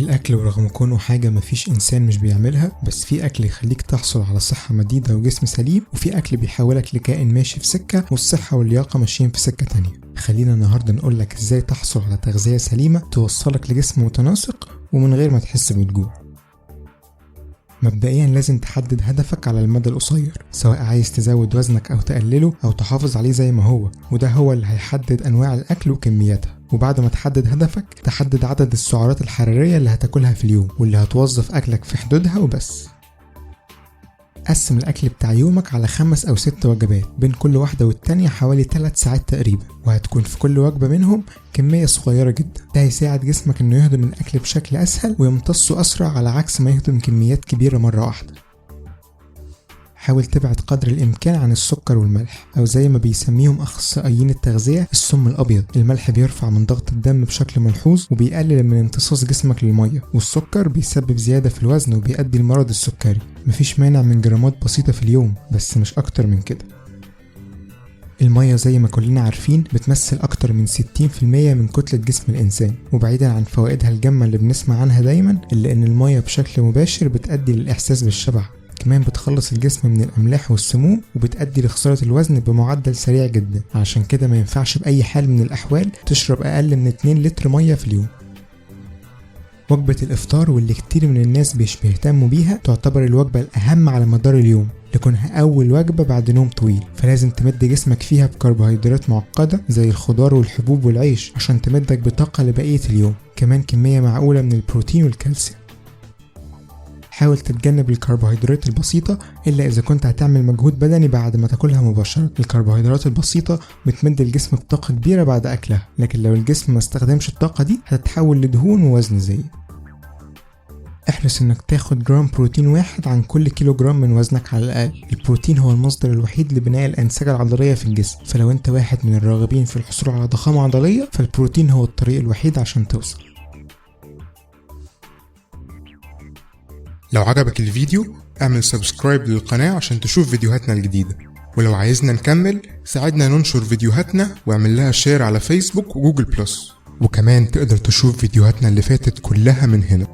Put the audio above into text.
الأكل ورغم كونه حاجة مفيش إنسان مش بيعملها، بس في أكل يخليك تحصل على صحة مديدة وجسم سليم، وفي أكل بيحولك لكائن ماشي في سكة والصحة واللياقة ماشيين في سكة تانية. خلينا النهاردة نقولك إزاي تحصل على تغذية سليمة توصلك لجسم متناسق ومن غير ما تحس بالجوع. مبدئيا لازم تحدد هدفك على المدى القصير، سواء عايز تزود وزنك أو تقلله أو تحافظ عليه زي ما هو، وده هو اللي هيحدد أنواع الأكل وكمياتها. وبعد ما تحدد هدفك تحدد عدد السعرات الحرارية اللي هتاكلها في اليوم واللي هتوظف أكلك في حدودها وبس. قسم الأكل بتاع يومك على 5 أو 6 وجبات، بين كل واحدة والتانية حوالي 3 ساعات تقريبا، وهتكون في كل وجبة منهم كمية صغيرة جدا. ده هيساعد جسمك انه يهضم الأكل بشكل أسهل ويمتصه أسرع، على عكس ما يهضم كميات كبيرة مرة واحدة. حاول تبعد قدر الإمكان عن السكر والملح، أو زي ما بيسميهم أخصائيين التغذية السم الأبيض. الملح بيرفع من ضغط الدم بشكل ملحوظ وبيقلل من امتصاص جسمك للمية، والسكر بيسبب زيادة في الوزن وبيؤدي لمرض السكري. مفيش مانع من جرامات بسيطة في اليوم، بس مش أكتر من كده. المية زي ما كلنا عارفين بتمثل أكتر من 60% من كتلة جسم الإنسان، وبعيدا عن فوائدها الجامة اللي بنسمع عنها دايما، إلا إن المية بشكل مباشر بتؤدي للإحساس بالشبع، كمان بتخلص الجسم من الأملاح والسموم، وبتؤدي لخسارة الوزن بمعدل سريع جدا. عشان كده ما ينفعش بأي حال من الأحوال تشرب أقل من 2 لتر مية في اليوم. وجبة الإفطار، واللي كتير من الناس مش بيهتموا بيها، تعتبر الوجبة الأهم على مدار اليوم، لكونها أول وجبة بعد نوم طويل، فلازم تمد جسمك فيها بكربوهيدرات معقدة زي الخضار والحبوب والعيش عشان تمدك بطاقة لبقية اليوم، كمان كمية معقولة من البروتين والكالسيوم. حاول تتجنب الكربوهيدرات البسيطة إلا إذا كنت هتعمل مجهود بدني بعد ما تاكلها مباشرة. الكربوهيدرات البسيطة بتمد الجسم بطاقة كبيرة بعد أكلها، لكن لو الجسم ما استخدمش الطاقة دي هتتحول لدهون ووزن زايد. احرص انك تاخد جرام بروتين واحد عن كل كيلو جرام من وزنك على الأقل. البروتين هو المصدر الوحيد لبناء الأنسجة العضلية في الجسم، فلو انت واحد من الراغبين في الحصول على ضخامة عضلية فالبروتين هو الطريق الوحيد عشان توصل. لو عجبك الفيديو اعمل سبسكرايب للقناة عشان تشوف فيديوهاتنا الجديدة، ولو عايزنا نكمل ساعدنا ننشر فيديوهاتنا واعمل لها شير على فيسبوك وجوجل بلس، وكمان تقدر تشوف فيديوهاتنا اللي فاتت كلها من هنا.